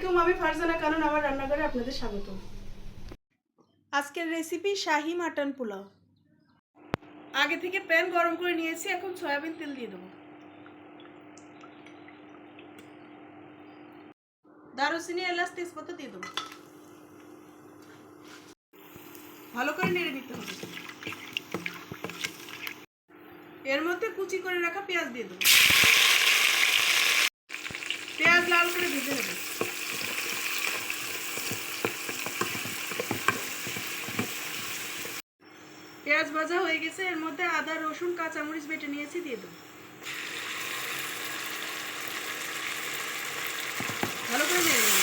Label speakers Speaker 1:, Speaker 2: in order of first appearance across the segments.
Speaker 1: আলাইকুম, আমি ফারজানা কারণ আমার রান্নাঘরে আপনাদের স্বাগত। আজকের রেসিপি শাহী মাটন পোলাও। আগে থেকে প্যান গরম করে নিয়েছি, এখন সয়াবিন তেল দিয়ে দেবো। দারুচিনি, এলাচ, তেজপাতা দিয়ে দেবো। ভালো করে নেড়ে নিতে হবে। এর মধ্যে কুচি করে রাখা পেঁয়াজ দিয়ে দেবো। পেঁয়াজ লাল করে ভেজে নেব। পেঁয়াজ ভাজা হয়ে গেছে, এর মধ্যে আদা, রসুন, কাঁচামরিচ বেটে নিয়েছি দিয়ে দেবো। ভালো করে নেড়ে নেব।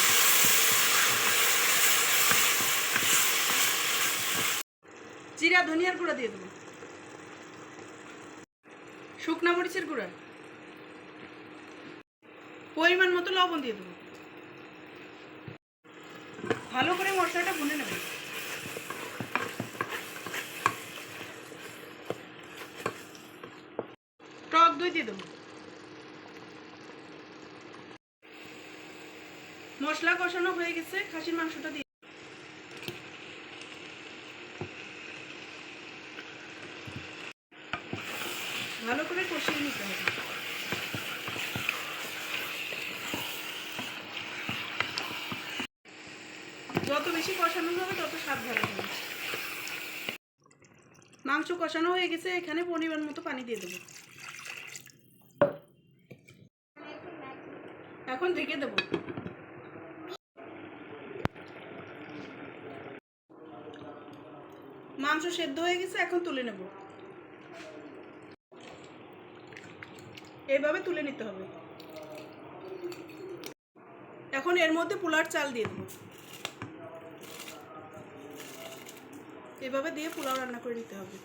Speaker 1: জিরা, ধনিয়ার গুঁড়া দিয়ে দেবো। শুকনা মরিচের গুঁড়া, পরিমাণ মতো লবণ দিয়ে দেবো। ভালো করে মশলাটা ভুনে নেব। টক দই দিয়ে দেবো। মশলা কষানো হয়ে গেছে, খাসির মাংসটা দিয়ে ভালো করে কষিয়ে নিতে হবে। যত বেশি কষানো হবে তত স্বাদ ভালো হবে। মাংস কষানো হয়ে গেছে, এখানে পরিমাণ মতো পানি দিয়ে দেবো। এখন ঢেকে দেবো। মাংস সেদ্ধ হয়ে গেছে, এখন তুলে নেব। এইভাবে তুলে নিতে হবে। এখন এর মধ্যে পোলাওর চাল দিয়ে দেবো। এভাবে দিয়ে পোলাও রান্না করে নিতে হবে।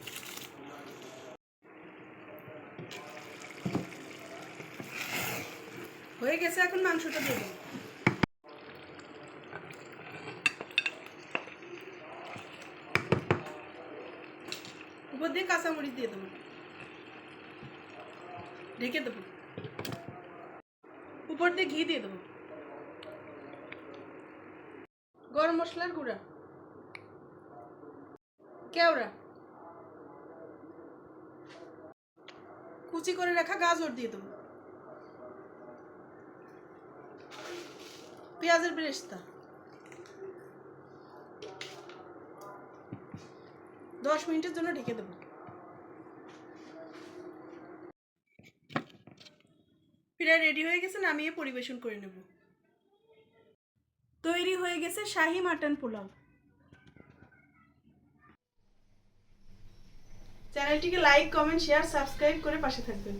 Speaker 1: হয়ে গেছে, এখন মাংসটা দিয়ে দেবো। উপর দিয়ে কাঁচামরিচ দিয়ে দেবো। ঢেকে দেবো। উপর দিয়ে ঘি দিয়ে দেবো। গরম মশলার গুঁড়া, কেওড়া, কুচি করে রাখা গাজর দিয়ে দেবো। পেঁয়াজের বেরেস্তা, 10 মিনিটের জন্য ঢেকে দেবো। প্রায় রেডি হয়ে গেছে, নামিয়ে পরিবেশন করে নেব। তৈরি হয়ে গেছে শাহী মাটন পোলাও। চ্যানেলটিকে লাইক, কমেন্ট, শেয়ার, সাবস্ক্রাইব করে পাশে থাকবেন।